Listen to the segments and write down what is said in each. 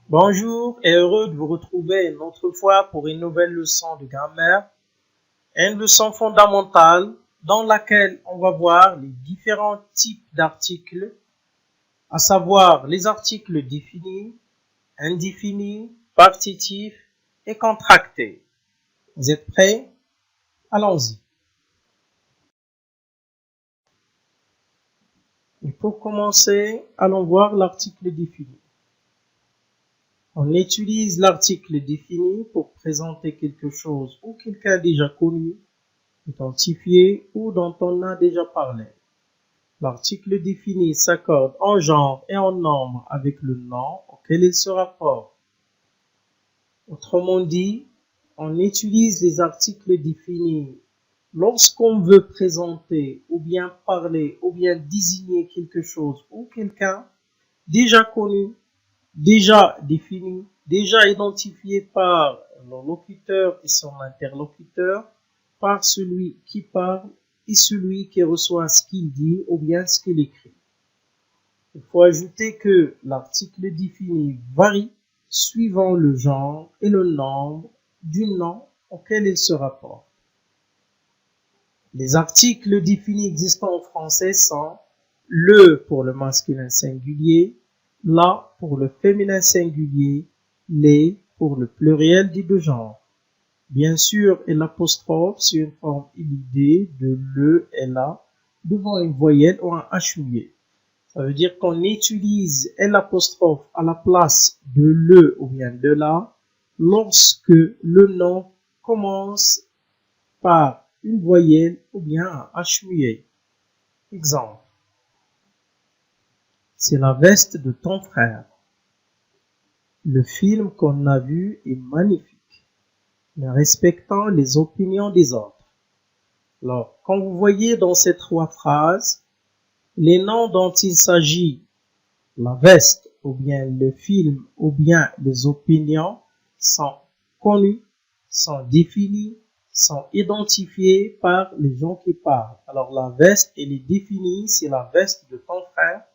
Bonjour et heureux de vous retrouver une autre fois pour une nouvelle leçon de grammaire, une leçon fondamentale dans laquelle on va voir les différents types d'articles, à savoir les articles définis, indéfinis, partitifs et contractés. Vous êtes prêts? Allons-y. Et pour commencer, allons voir l'article défini. On utilise l'article défini pour présenter quelque chose ou quelqu'un déjà connu, identifié ou dont on a déjà parlé. L'article défini s'accorde en genre et en nombre avec le nom auquel il se rapporte. Autrement dit, on utilise les articles définis lorsqu'on veut présenter ou bien parler ou bien désigner quelque chose ou quelqu'un déjà connu, déjà défini, déjà identifié par le locuteur et son interlocuteur, par celui qui parle et celui qui reçoit ce qu'il dit ou bien ce qu'il écrit. Il faut ajouter que l'article défini varie suivant le genre et le nombre du nom auquel il se rapporte. Les articles définis existants en français sont le pour le masculin singulier, la pour le féminin singulier, les pour le pluriel des deux genres. Bien sûr, et l'apostrophe, c'est une forme éludée de le et la devant une voyelle ou un H muet. Ça veut dire qu'on utilise l'apostrophe à la place de le ou bien de la lorsque le nom commence par une voyelle ou bien un H muet. Exemple. C'est la veste de ton frère. Le film qu'on a vu est magnifique, mais respectant les opinions des autres. Alors, quand vous voyez dans ces trois phrases, les noms dont il s'agit, la veste, ou bien le film, ou bien les opinions, sont connus, sont définis, sont identifiés par les gens qui parlent. Alors, la veste, elle est définie, c'est la veste de ton frère.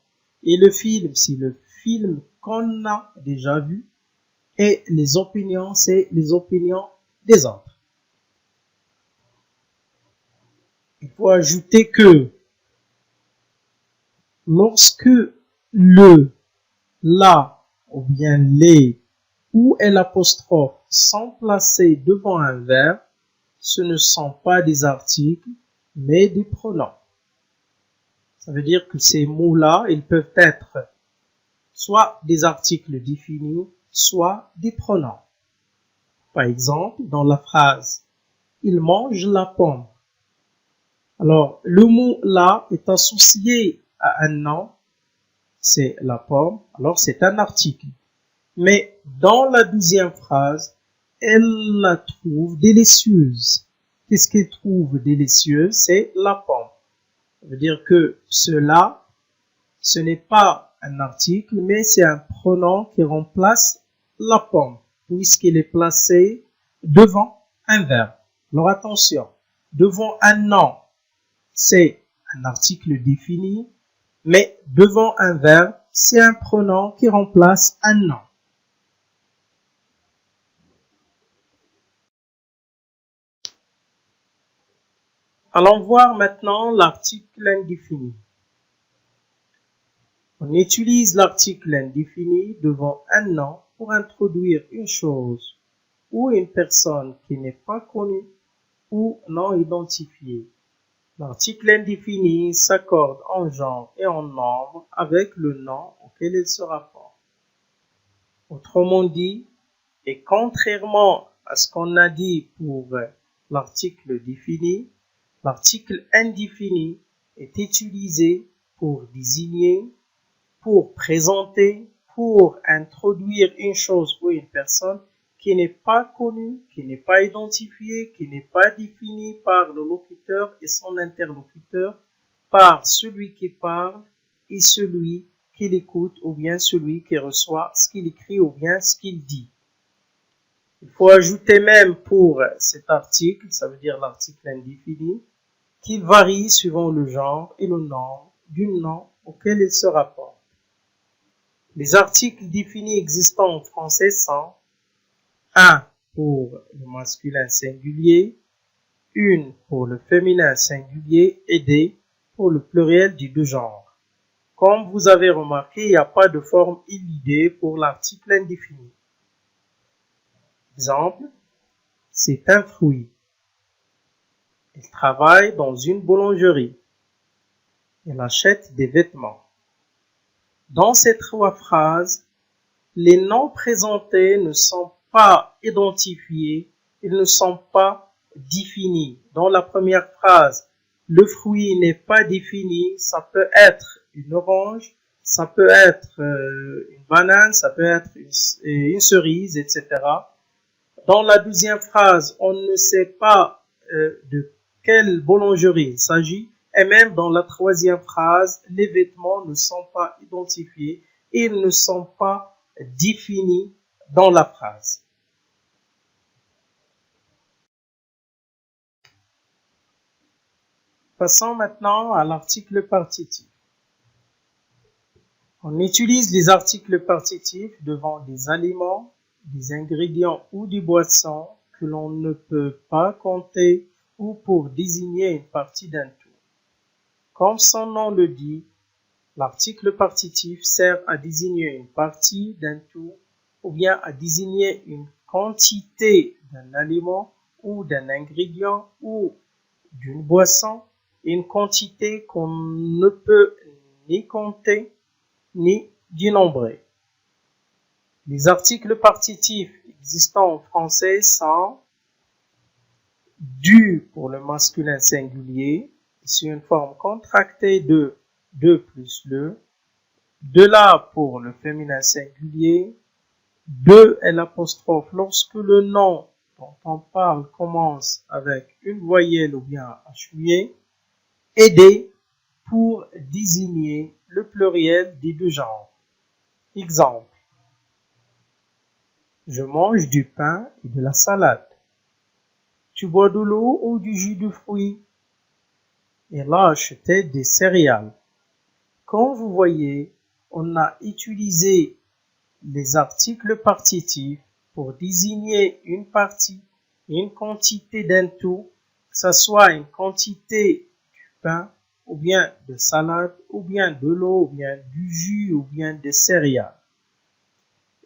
Et le film, c'est le film qu'on a déjà vu. Et les opinions, c'est les opinions des autres. Il faut ajouter que lorsque le, la, ou bien les, ou l'apostrophe sont placés devant un verbe, ce ne sont pas des articles, mais des pronoms. Ça veut dire que ces mots-là, ils peuvent être soit des articles définis, soit des pronoms. Par exemple, dans la phrase « Il mange la pomme ». Alors, le mot « là » est associé à un nom, c'est la pomme, alors c'est un article. Mais dans la deuxième phrase, elle la trouve délicieuse. Qu'est-ce qu'elle trouve délicieuse? C'est la pomme. Ça veut dire que cela, ce n'est pas un article, mais c'est un pronom qui remplace la pomme, puisqu'il est placé devant un verbe. Alors attention, devant un nom, c'est un article défini, mais devant un verbe, c'est un pronom qui remplace un nom. Allons voir maintenant l'article indéfini. On utilise l'article indéfini devant un nom pour introduire une chose ou une personne qui n'est pas connue ou non identifiée. L'article indéfini s'accorde en genre et en nombre avec le nom auquel il se rapporte. Autrement dit, et contrairement à ce qu'on a dit pour l'article défini, l'article indéfini est utilisé pour désigner, pour présenter, pour introduire une chose ou une personne qui n'est pas connue, qui n'est pas identifiée, qui n'est pas définie par le locuteur et son interlocuteur, par celui qui parle et celui qui l'écoute ou bien celui qui reçoit ce qu'il écrit ou bien ce qu'il dit. Il faut ajouter même pour cet article, ça veut dire l'article indéfini, qu'il varie suivant le genre et le nombre du nom auquel il se rapporte. Les articles définis existants en français sont un pour le masculin singulier, une pour le féminin singulier et des pour le pluriel du deux genres. Comme vous avez remarqué, il n'y a pas de forme illidée pour l'article indéfini. Exemple, c'est un fruit. Il travaille dans une boulangerie. Il achète des vêtements. Dans ces trois phrases, les noms présentés ne sont pas identifiés, ils ne sont pas définis. Dans la première phrase, le fruit n'est pas défini, ça peut être une orange, ça peut être une banane, ça peut être une cerise, etc. Dans la deuxième phrase, on ne sait pas de quelle boulangerie il s'agit. Et même dans la troisième phrase, les vêtements ne sont pas identifiés, ils ne sont pas définis dans la phrase. Passons maintenant à l'article partitif. On utilise les articles partitifs devant des aliments, des ingrédients ou des boissons que l'on ne peut pas compter ou pour désigner une partie d'un tout. Comme son nom le dit, l'article partitif sert à désigner une partie d'un tout ou bien à désigner une quantité d'un aliment ou d'un ingrédient ou d'une boisson, une quantité qu'on ne peut ni compter ni dénombrer. Les articles partitifs existants en français sont du pour le masculin singulier, c'est une forme contractée de plus le, de la pour le féminin singulier, de et l'apostrophe lorsque le nom dont on parle commence avec une voyelle ou bien appuyé, et des pour désigner le pluriel des deux genres. Exemple, je mange du pain et de la salade. Tu bois de l'eau ou du jus de fruits? Elle a acheté des céréales. Comme vous voyez, on a utilisé les articles partitifs pour désigner une partie, une quantité d'un tout, que ce soit une quantité du pain, ou bien de salade, ou bien de l'eau, ou bien du jus, ou bien des céréales.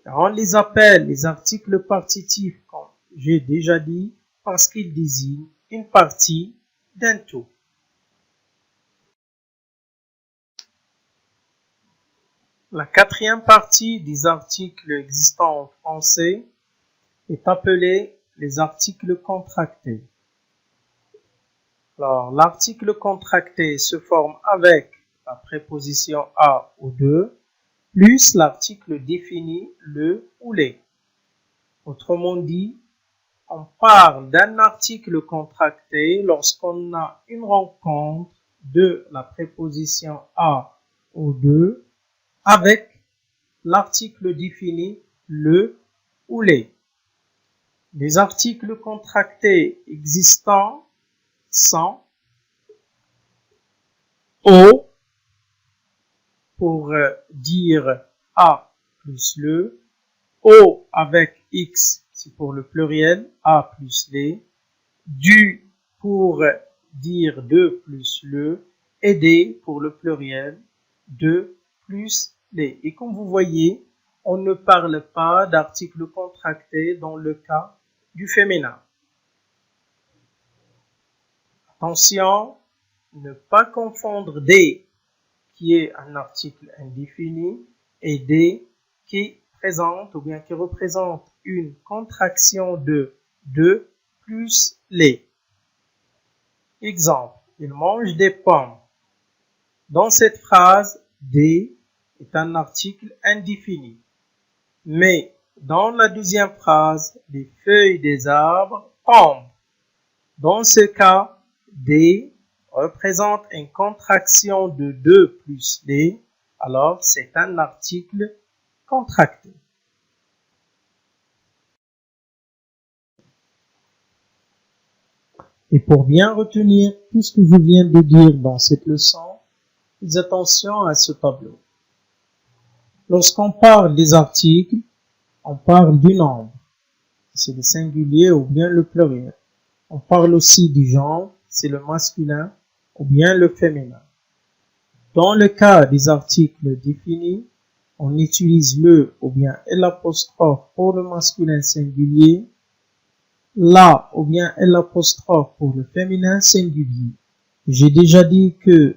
On les appelle les articles partitifs, comme j'ai déjà dit, parce qu'ils désignent une partie d'un tout. La quatrième partie des articles existants en français est appelée les articles contractés. Alors, l'article contracté se forme avec la préposition à ou de, plus l'article défini le ou les. Autrement dit, on parle d'un article contracté lorsqu'on a une rencontre de la préposition à ou de avec l'article défini le ou les. Les articles contractés existants sont au pour dire à plus le, au avec x c'est pour le pluriel, a plus les, du pour dire de plus le, et des pour le pluriel, de plus les. Et comme vous voyez, on ne parle pas d'article contracté dans le cas du féminin. Attention, ne pas confondre des qui est un article indéfini et des qui présente ou bien qui représente une contraction de plus les. Exemple, il mange des pommes. Dans cette phrase, des est un article indéfini. Mais dans la deuxième phrase, les feuilles des arbres tombent. Dans ce cas, des représente une contraction de 2 plus les, alors c'est un article contracté. Et pour bien retenir tout ce que je viens de dire dans cette leçon, faites attention à ce tableau. Lorsqu'on parle des articles, on parle du nombre. C'est le singulier ou bien le pluriel. On parle aussi du genre, c'est le masculin ou bien le féminin. Dans le cas des articles définis, on utilise le ou bien l'apostrophe pour le masculin singulier, la ou bien l'apostrophe pour le féminin singulier. J'ai déjà dit que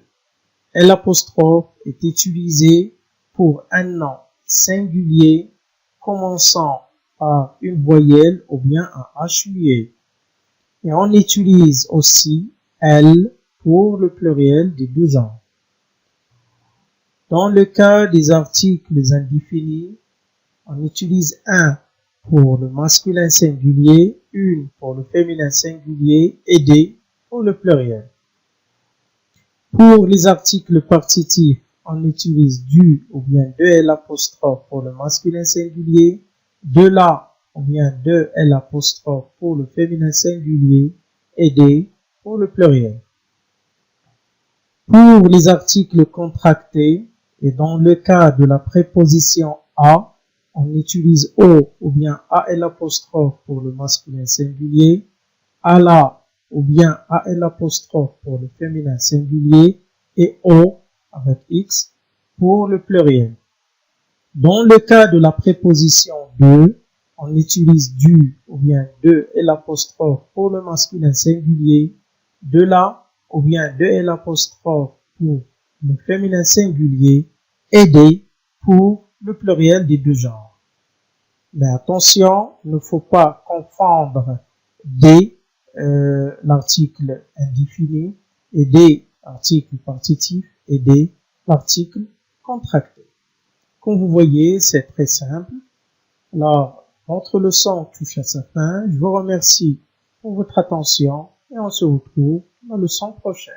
l'apostrophe est utilisé pour un nom singulier commençant par une voyelle ou bien un H muet. Et on utilise aussi L pour le pluriel des deux genres. Dans le cas des articles indéfinis, on utilise un pour le masculin singulier, une pour le féminin singulier et des pour le pluriel. Pour les articles partitifs, on utilise du ou bien de l'apostrophe pour le masculin singulier, de la ou bien de l'apostrophe pour le féminin singulier et des pour le pluriel. Pour les articles contractés, et dans le cas de la préposition à, on utilise au ou bien à l'apostrophe pour le masculin singulier, à la ou bien à l'apostrophe pour le féminin singulier et au avec x pour le pluriel. Dans le cas de la préposition de, on utilise du ou bien de l'apostrophe pour le masculin singulier, de la ou bien de l'apostrophe pour le féminin singulier et des pour le pluriel des deux genres. Mais attention, il ne faut pas confondre des l'article indéfini et des articles partitifs et des articles contractés. Comme vous voyez, c'est très simple. Alors, notre leçon touche à sa fin. Je vous remercie pour votre attention et on se retrouve dans la leçon prochaine.